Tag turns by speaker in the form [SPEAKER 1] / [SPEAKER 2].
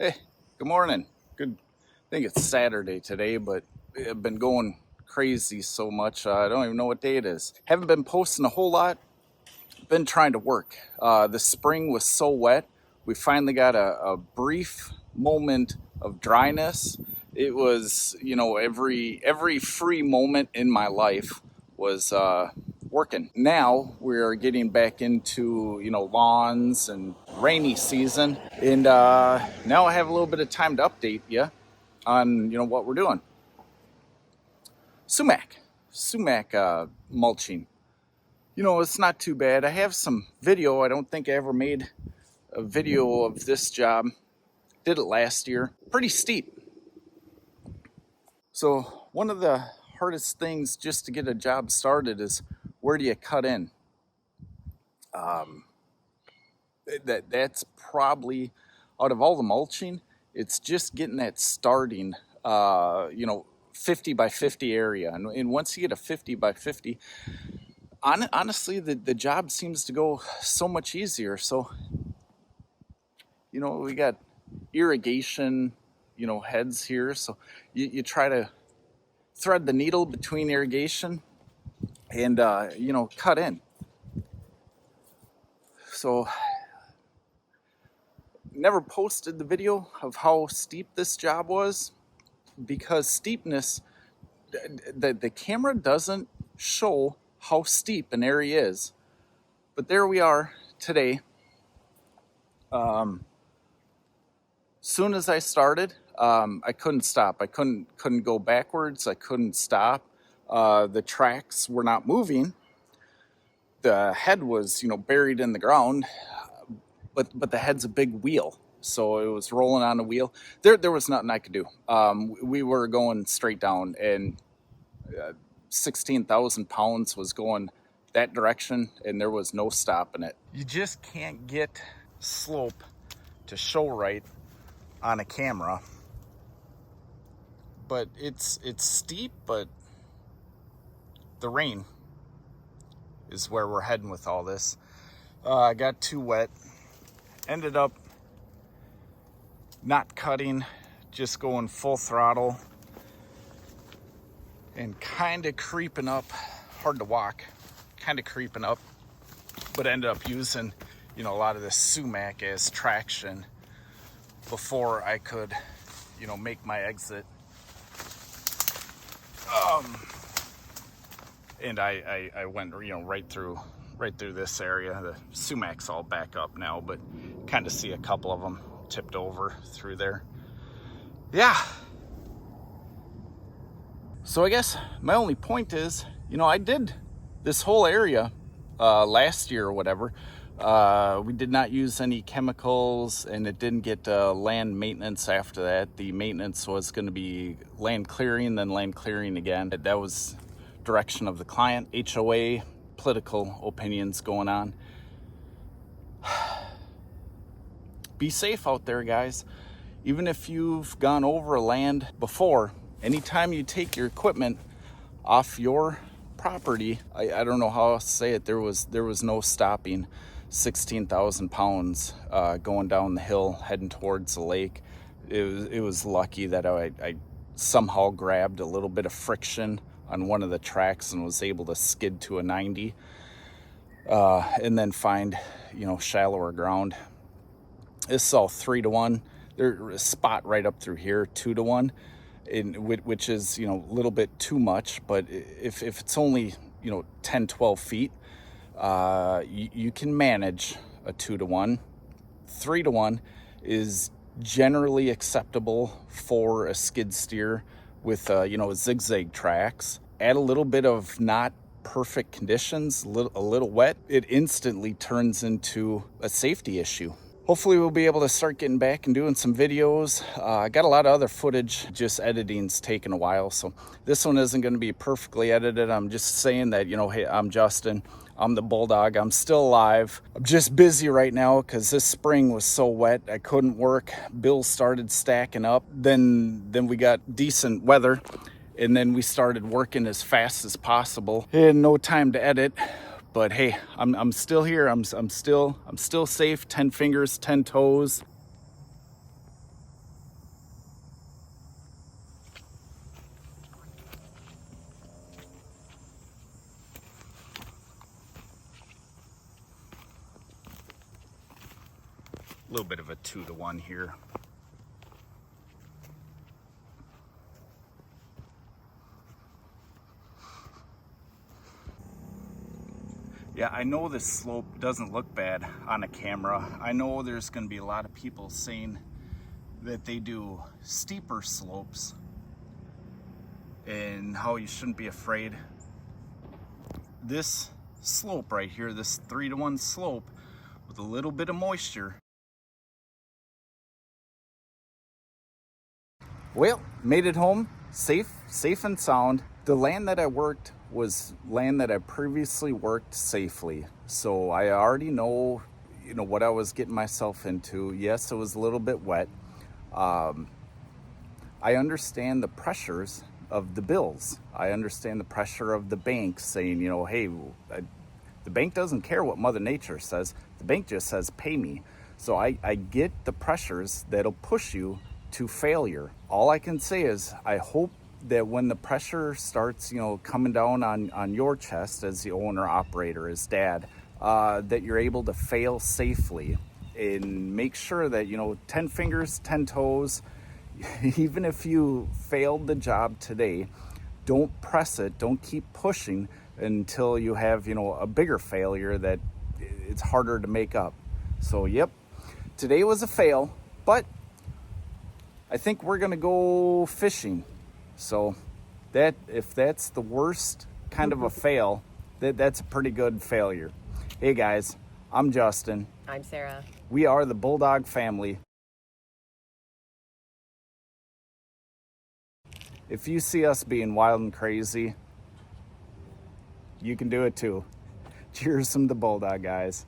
[SPEAKER 1] Hey, good morning. Good. I think it's Saturday today, but I've been going crazy so much. I don't even know what day it is. Haven't been posting a whole lot. Been trying to work. The spring was so wet. We finally got a brief moment of dryness. It was, every free moment in my life was working. Now we're getting back into, lawns and rainy season. And now I have a little bit of time to update you on, what we're doing. Sumac mulching. It's not too bad. I have some video. I don't think I ever made a video of this job. Did it last year. Pretty steep. So one of the hardest things just to get a job started is, where do you cut in? That's probably, out of all the mulching, it's just getting that starting, 50 by 50 area. And once you get a 50 by 50, honestly, the job seems to go so much easier. So, we got irrigation, heads here. So you try to thread the needle between irrigation and, cut in. So never posted the video of how steep this job was, because steepness, the camera doesn't show how steep an area is. But there we are today. Soon as I started, I couldn't stop. I couldn't go backwards. I couldn't stop. The tracks were not moving. The head was, buried in the ground, but the head's a big wheel, so it was rolling on the wheel. There was nothing I could do. We were going straight down, and 16,000 pounds was going that direction, and there was no stopping it. You just can't get slope to show right on a camera, but it's steep. But the rain is where we're heading with all this. I got too wet, ended up not cutting, just going full throttle and kind of creeping up. Hard to walk, kind of creeping up, but ended up using, a lot of this Sumac as traction before I could, make my exit. And I went, right through this area. The Sumac's all back up now, but kind of see a couple of them tipped over through there. Yeah. So I guess my only point is, I did this whole area last year or whatever. We did not use any chemicals, and it didn't get land maintenance after that. The maintenance was going to be land clearing, then land clearing again. That was direction of the client. HOA, political opinions going on. Be safe out there, guys. Even if you've gone over a land before, anytime you take your equipment off your property, I don't know how else to say it, there was no stopping 16,000 pounds going down the hill heading towards the lake. It was lucky that I somehow grabbed a little bit of friction on one of the tracks and was able to skid to a 90 and then find, shallower ground. This is all 3-to-1. There's a spot right up through here, 2-to-1, which is, a little bit too much. But if it's only, 10, 12 feet, you can manage a 2-to-1. 3-to-1 is generally acceptable for a skid steer with, zigzag tracks. Add a little bit of not perfect conditions, a little wet, it instantly turns into a safety issue. Hopefully we'll be able to start getting back and doing some videos. I got a lot of other footage, just editing's taking a while, so this one isn't going to be perfectly edited. I'm just saying that, hey, I'm Justin. I'm the Bulldog. I'm still alive. I'm just busy right now because this spring was so wet. I couldn't work. Bills started stacking up. Then we got decent weather, and then we started working as fast as possible. Had no time to edit. But hey, I'm still here. I'm still safe. 10 fingers, 10 toes. A little bit of a 2-to-1 here. Yeah, I know this slope doesn't look bad on a camera. I know there's going to be a lot of people saying that they do steeper slopes and how you shouldn't be afraid. This slope right here, this 3-to-1 slope with a little bit of moisture. Well, made it home safe and sound. The land that I worked was land that I previously worked safely. So I already know, what I was getting myself into. Yes, it was a little bit wet. I understand the pressures of the bills. I understand the pressure of the bank saying, hey, the bank doesn't care what Mother Nature says. The bank just says, pay me. So I get the pressures that'll push you to failure. All I can say is I hope that when the pressure starts, coming down on your chest as the owner, operator, as dad, that you're able to fail safely and make sure that, 10 fingers, 10 toes, even if you failed the job today, don't press it, don't keep pushing until you have, a bigger failure that it's harder to make up. So, yep, today was a fail, but I think we're gonna go fishing. So that, if that's the worst kind of a fail, that's a pretty good failure. Hey guys, I'm Justin.
[SPEAKER 2] I'm Sarah.
[SPEAKER 1] We are the Bulldog family. If you see us being wild and crazy, you can do it too. Cheers from the Bulldog guys.